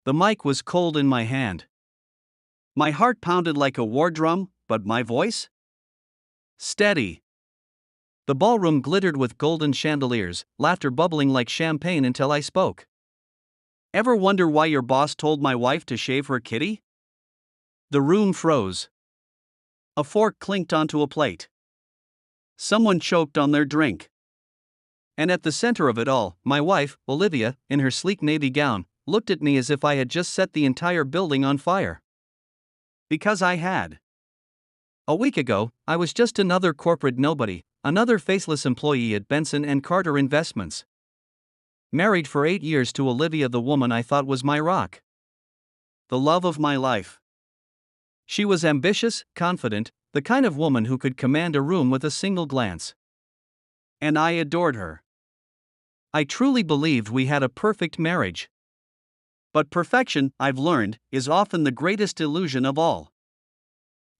The mic was cold in my hand. My heart pounded like a war drum, but my voice? Steady. The ballroom glittered with golden chandeliers, laughter bubbling like champagne until I spoke. Ever wonder why your boss told my wife to shave her kitty? The room froze. A fork clinked onto a plate. Someone choked on their drink. And at the center of it all, my wife, Olivia, in her sleek navy gown, looked at me as if I had just set the entire building on fire. Because I had. A week ago, I was just another corporate nobody, another faceless employee at Benson and Carter Investments. Married for 8 years to Olivia, the woman I thought was my rock. The love of my life. She was ambitious, confident, the kind of woman who could command a room with a single glance. And I adored her. I truly believed we had a perfect marriage. But perfection, I've learned, is often the greatest illusion of all.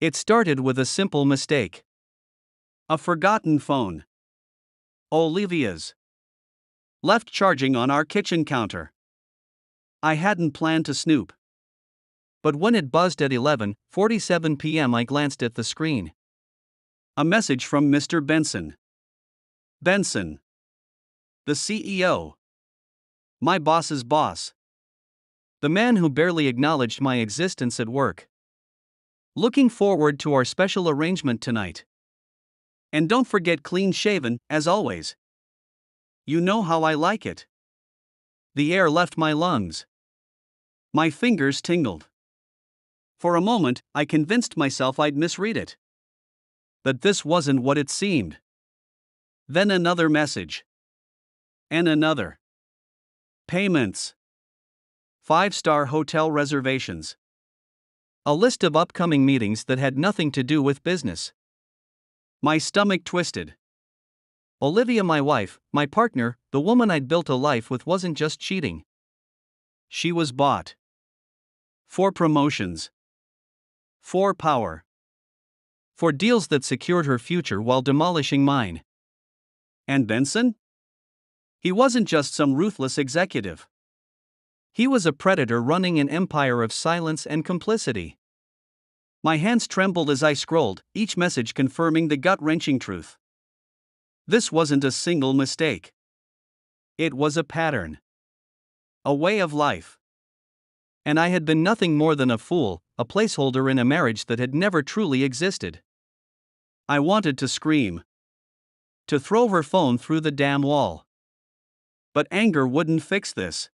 It started with a simple mistake. A forgotten phone. Olivia's. Left charging on our kitchen counter. I hadn't planned to snoop. But when it buzzed at 11:47 p.m., I glanced at the screen. A message from Mr. Benson. Benson. The CEO. My boss's boss. The man who barely acknowledged my existence at work. Looking forward to our special arrangement tonight. And don't forget clean shaven, as always. You know how I like it. The air left my lungs. My fingers tingled. For a moment, I convinced myself I'd misread it. But this wasn't what it seemed. Then another message. And another. Payments. 5-star hotel reservations. A list of upcoming meetings that had nothing to do with business. My stomach twisted. Olivia, my wife, my partner, the woman I'd built a life with, wasn't just cheating. She was bought. For promotions. For power. For deals that secured her future while demolishing mine. And Benson? He wasn't just some ruthless executive. He was a predator running an empire of silence and complicity. My hands trembled as I scrolled, each message confirming the gut-wrenching truth. This wasn't a single mistake. It was a pattern. A way of life. And I had been nothing more than a fool, a placeholder in a marriage that had never truly existed. I wanted to scream. To throw her phone through the damn wall. But anger wouldn't fix this.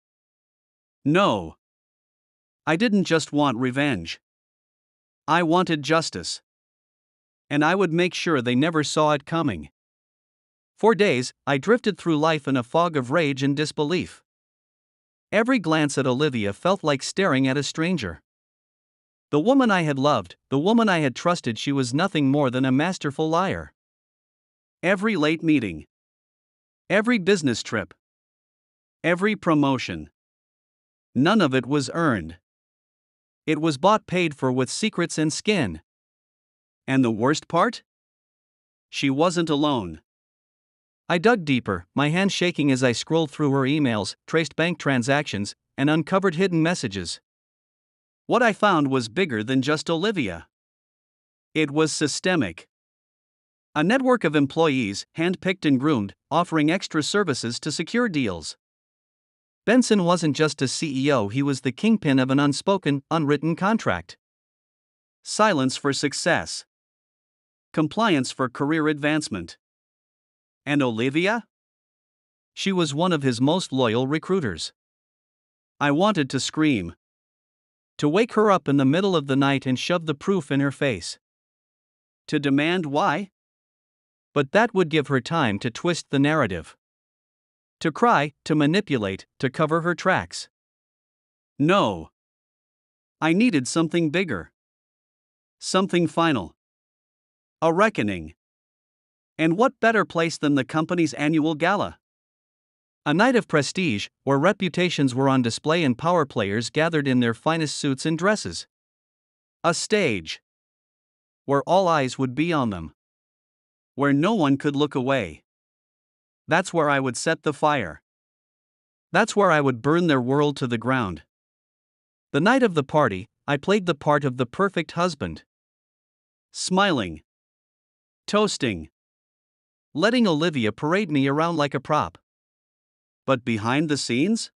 No. I didn't just want revenge. I wanted justice. And I would make sure they never saw it coming. For days, I drifted through life in a fog of rage and disbelief. Every glance at Olivia felt like staring at a stranger. The woman I had loved, the woman I had trusted, she was nothing more than a masterful liar. Every late meeting. Every business trip. Every promotion. None of it was earned. It was bought, paid for with secrets and skin. And the worst part? She wasn't alone. I dug deeper, my hands shaking as I scrolled through her emails, traced bank transactions, and uncovered hidden messages. What I found was bigger than just Olivia. It was systemic. A network of employees, handpicked and groomed, offering extra services to secure deals. Benson wasn't just a CEO, he was the kingpin of an unspoken, unwritten contract. Silence for success. Compliance for career advancement. And Olivia? She was one of his most loyal recruiters. I wanted to scream. To wake her up in the middle of the night and shove the proof in her face. To demand why? But that would give her time to twist the narrative. To cry, to manipulate, to cover her tracks. No. I needed something bigger. Something final. A reckoning. And what better place than the company's annual gala? A night of prestige, where reputations were on display and power players gathered in their finest suits and dresses. A stage. Where all eyes would be on them. Where no one could look away. That's where I would set the fire. That's where I would burn their world to the ground. The night of the party, I played the part of the perfect husband. Smiling. Toasting. Letting Olivia parade me around like a prop. But behind the scenes?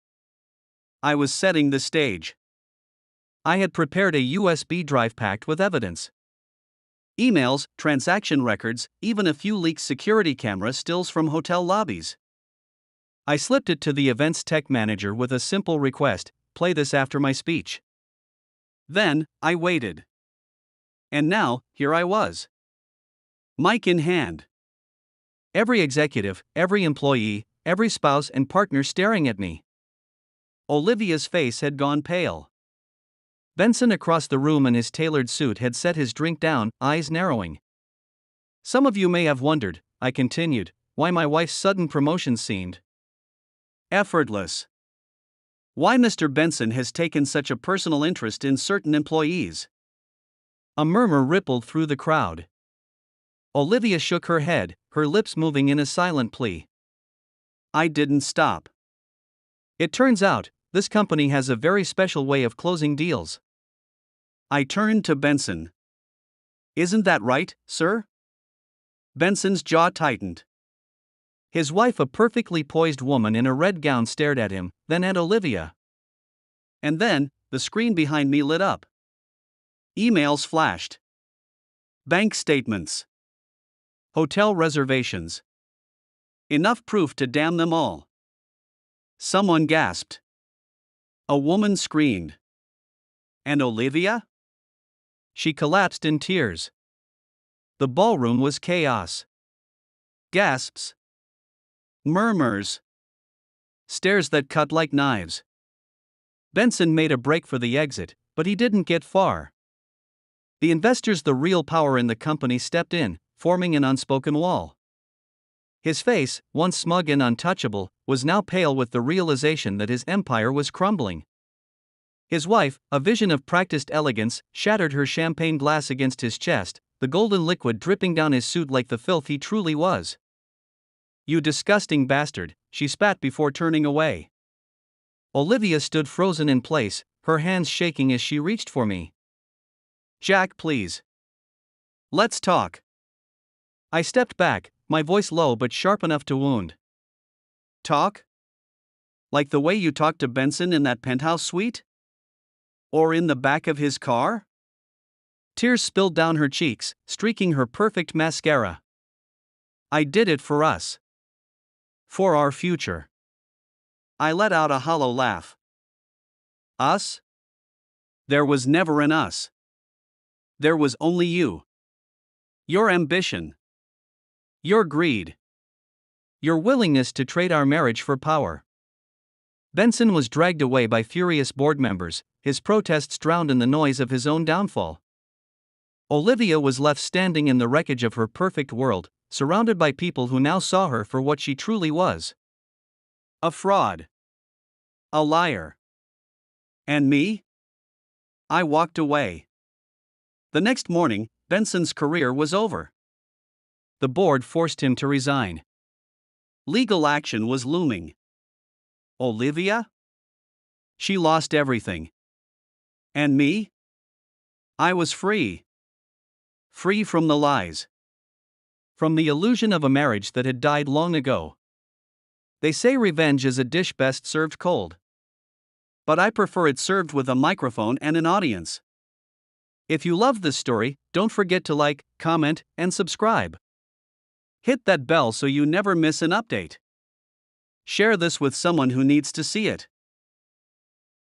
I was setting the stage. I had prepared a USB drive packed with evidence. Emails, transaction records, even a few leaked security camera stills from hotel lobbies. I slipped it to the event's tech manager with a simple request: play this after my speech. Then, I waited. And now, here I was. Mic in hand. Every executive, every employee, every spouse and partner staring at me. Olivia's face had gone pale. Benson across the room in his tailored suit had set his drink down, eyes narrowing. Some of you may have wondered, I continued, why my wife's sudden promotion seemed effortless. Why Mr. Benson has taken such a personal interest in certain employees. A murmur rippled through the crowd. Olivia shook her head, her lips moving in a silent plea. I didn't stop. It turns out, this company has a very special way of closing deals. I turned to Benson. Isn't that right, sir? Benson's jaw tightened. His wife, a perfectly poised woman in a red gown, stared at him, then at Olivia. And then, the screen behind me lit up. Emails flashed. Bank statements. Hotel reservations. Enough proof to damn them all. Someone gasped. A woman screamed. And Olivia? She collapsed in tears. The ballroom was chaos. Gasps. Murmurs. Stares that cut like knives. Benson made a break for the exit, but he didn't get far. The investors, the real power in the company, stepped in, forming an unspoken wall. His face, once smug and untouchable, was now pale with the realization that his empire was crumbling. His wife, a vision of practiced elegance, shattered her champagne glass against his chest, the golden liquid dripping down his suit like the filth he truly was. You disgusting bastard, she spat before turning away. Olivia stood frozen in place, her hands shaking as she reached for me. Jack, please. Let's talk. I stepped back, my voice low but sharp enough to wound. Talk? Like the way you talked to Benson in that penthouse suite? Or in the back of his car? Tears spilled down her cheeks, streaking her perfect mascara. I did it for us. For our future. I let out a hollow laugh. Us? There was never an us. There was only you. Your ambition. Your greed. Your willingness to trade our marriage for power. Benson was dragged away by furious board members, his protests drowned in the noise of his own downfall. Olivia was left standing in the wreckage of her perfect world, surrounded by people who now saw her for what she truly was. A fraud. A liar. And me? I walked away. The next morning, Benson's career was over. The board forced him to resign. Legal action was looming. Olivia? She lost everything. And me? I was free. Free from the lies. From the illusion of a marriage that had died long ago. They say revenge is a dish best served cold. But I prefer it served with a microphone and an audience. If you love this story, don't forget to like, comment, and subscribe. Hit that bell so you never miss an update. Share this with someone who needs to see it.